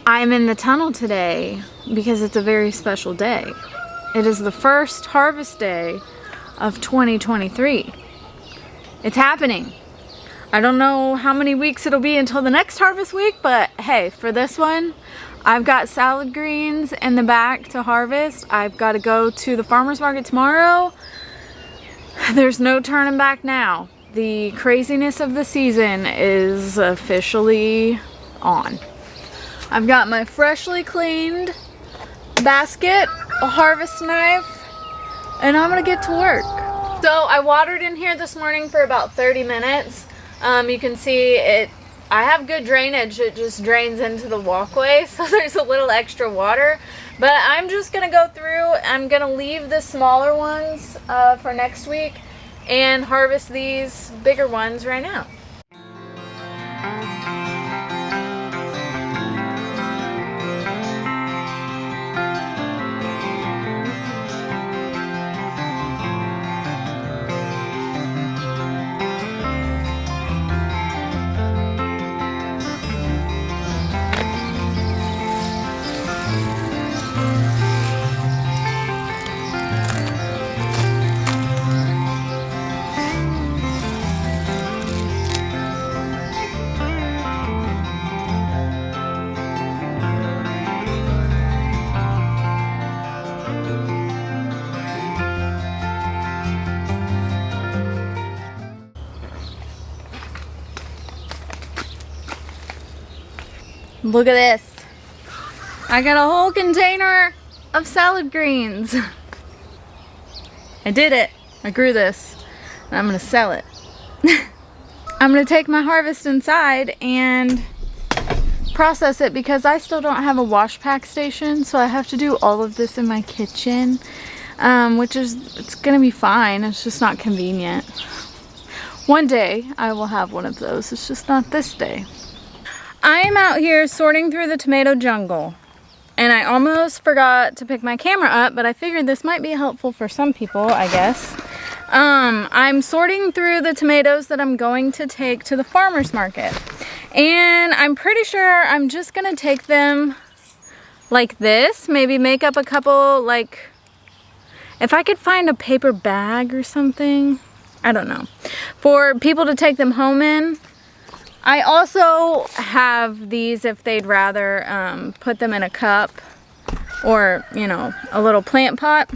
I'm in the tunnel today because it's a very special day. It is the first harvest day of 2023. It's happening. I don't know how many weeks it'll be until the next harvest week, but hey, for this one, I've got salad greens in the back to harvest. I've got to go to the farmer's market tomorrow. There's no turning back now. The craziness of the season is officially on. I've got my freshly cleaned basket, a harvest knife, and I'm gonna get to work. So I watered in here this morning for about 30 minutes. You can see it, I have good drainage. It just drains into the walkway, so there's a little extra water. But I'm just gonna go through, I'm gonna leave the smaller ones for next week and harvest these bigger ones right now. Look at this. I got a whole container of salad greens. I did it. I grew this. And I'm gonna sell it. I'm gonna take my harvest inside and process it because I still don't have a wash pack station, so I have to do all of this in my kitchen, which is, it's gonna be fine. It's just not convenient. One day I will have one of those. It's just not this day. I am out here sorting through the tomato jungle, and I almost forgot to pick my camera up, but I figured this might be helpful for some people, I guess. I'm sorting through the tomatoes that I'm going to take to the farmer's market, and I'm pretty sure I'm just gonna take them like this, maybe make up a couple, like, if I could find a paper bag or something, I don't know, for people to take them home in. I also have these if they'd rather put them in a cup or, you know, a little plant pot.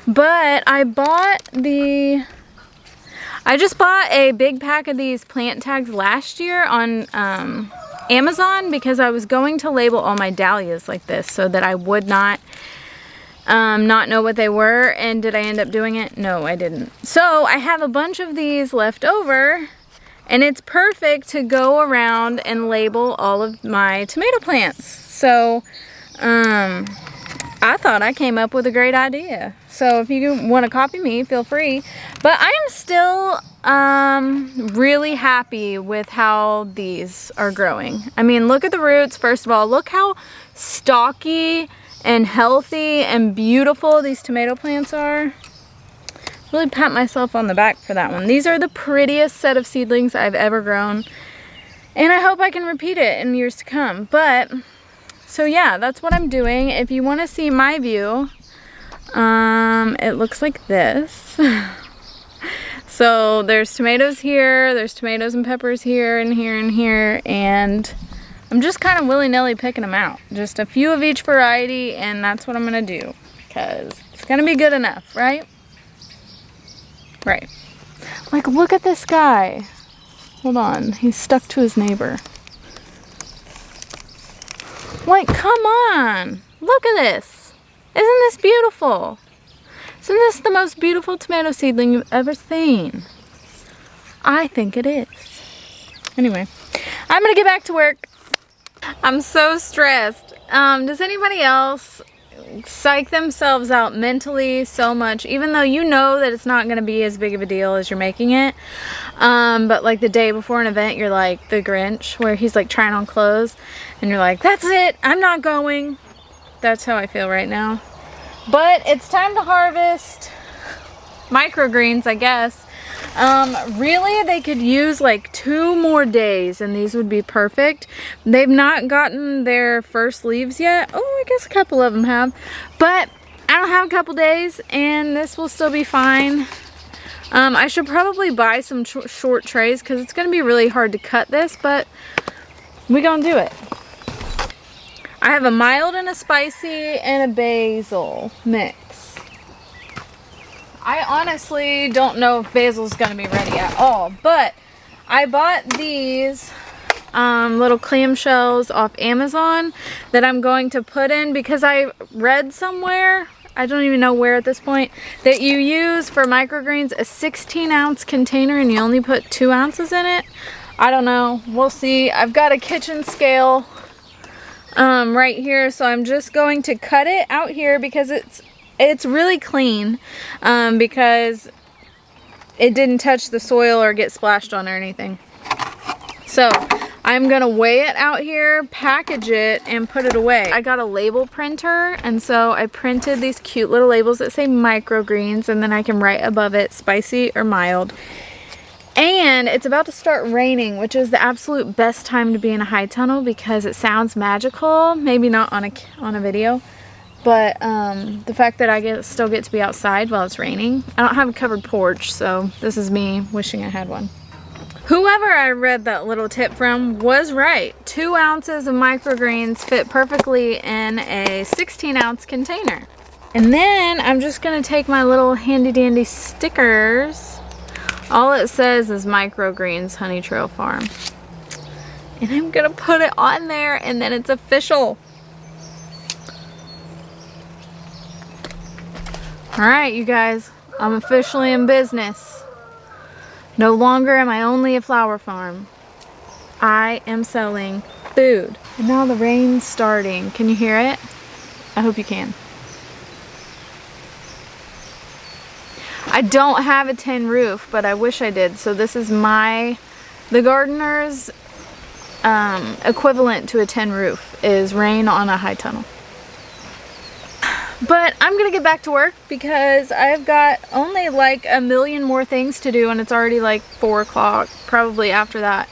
But I just bought a big pack of these plant tags last year on Amazon because I was going to label all my dahlias like this so that I would not know what they were. And did I end up doing it? No, I didn't. So I have a bunch of these left over. And it's perfect to go around and label all of my tomato plants. So I thought I came up with a great idea. So if you want to copy me, feel free. But I am still really happy with how these are growing. I mean, look at the roots. First of all, look how stocky and healthy and beautiful these tomato plants are. Really pat myself on the back for that one. These are the prettiest set of seedlings I've ever grown, and I hope I can repeat it in years to come. But so yeah, that's what I'm doing. If you want to see my view, it looks like this. So there's tomatoes here, there's tomatoes and peppers here and here and here, and I'm just kind of willy-nilly picking them out. Just a few of each variety, and that's what I'm gonna do because it's gonna be good enough, right? Right. Like, look at this guy. Hold on. He's stuck to his neighbor. Like, come on. Look at this. Isn't this beautiful? Isn't this the most beautiful tomato seedling you've ever seen? I think it is. Anyway, I'm going to get back to work. I'm so stressed. Does anybody else psych themselves out mentally so much, even though you know that it's not going to be as big of a deal as you're making it, but like the day before an event you're like the Grinch where he's like trying on clothes and you're like, that's it, I'm not going. That's how I feel right now. But it's time to harvest microgreens, I guess. Really, they could use like 2 more days and these would be perfect. They've not gotten their first leaves yet. Oh, I guess a couple of them have. But I don't have a couple days and this will still be fine. I should probably buy some short trays because it's going to be really hard to cut this, but we're going to do it. I have a mild and a spicy and a basil mix. I honestly don't know if basil's going to be ready at all, but I bought these little clamshells off Amazon that I'm going to put in because I read somewhere, I don't even know where at this point, that you use for microgreens a 16-ounce container and you only put 2 ounces in it. I don't know. We'll see. I've got a kitchen scale right here, so I'm just going to cut it out here because it's really clean because it didn't touch the soil or get splashed on or anything. So I'm gonna weigh it out here, package it, and put it away. I got a label printer, and so I printed these cute little labels that say microgreens, and then I can write above it spicy or mild. And it's about to start raining, which is the absolute best time to be in a high tunnel because it sounds magical. Maybe not on a video, but the fact that I still get to be outside while it's raining. I don't have a covered porch, so this is me wishing I had one. Whoever I read that little tip from was right. 2 ounces of microgreens fit perfectly in a 16-ounce container. And then I'm just gonna take my little handy dandy stickers. All it says is microgreens Honey Trail Farm. And I'm gonna put it on there and then it's official. All right, you guys, I'm officially in business. No longer am I only a flower farm. I am selling food. And now the rain's starting. Can you hear it? I hope you can. I don't have a tin roof, but I wish I did. So this is the gardener's equivalent to a tin roof is rain on a high tunnel. But I'm gonna get back to work because I've got only like a million more things to do and it's already like 4 o'clock, probably after that.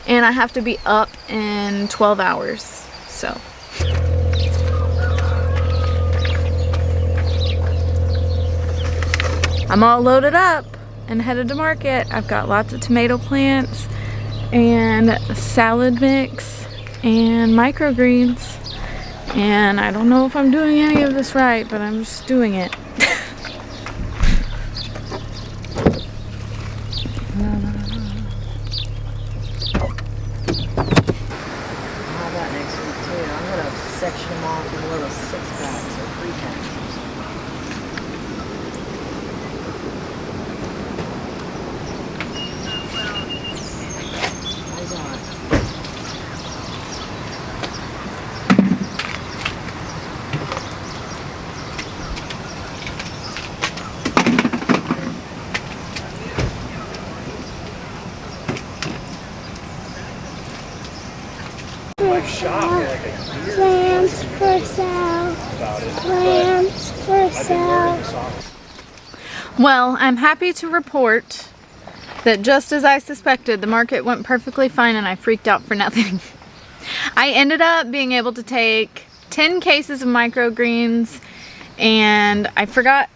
And I have to be up in 12 hours, so. I'm all loaded up and headed to market. I've got lots of tomato plants and salad mix and microgreens. And I don't know if I'm doing any of this right, but I'm just doing it. I'll have that next week too. I'm gonna section them off in little 6-packs or 3-packs. Plants for sale. Plants for sale. Well, I'm happy to report that just as I suspected, the market went perfectly fine and I freaked out for nothing. I ended up being able to take 10 cases of microgreens and I forgot.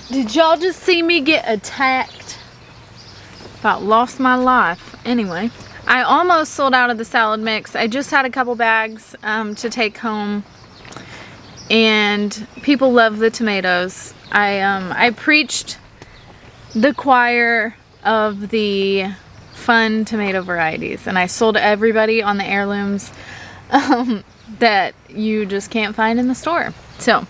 Did y'all just see me get attacked? About lost my life. Anyway. I almost sold out of the salad mix. I just had a couple bags to take home and people love the tomatoes. I preached the choir of the fun tomato varieties and I sold everybody on the heirlooms that you just can't find in the store. So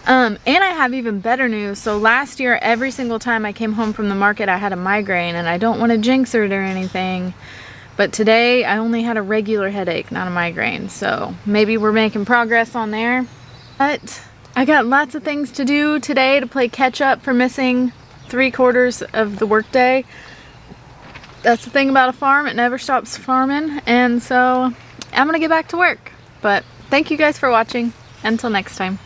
and I have even better news. So last year, every single time I came home from the market, I had a migraine and I don't want to jinx it or anything. But today I only had a regular headache, not a migraine. So maybe we're making progress on there. But I got lots of things to do today to play catch up for missing 3/4 of the workday. That's the thing about a farm. It never stops farming. And so I'm going to get back to work. But thank you guys for watching. Until next time.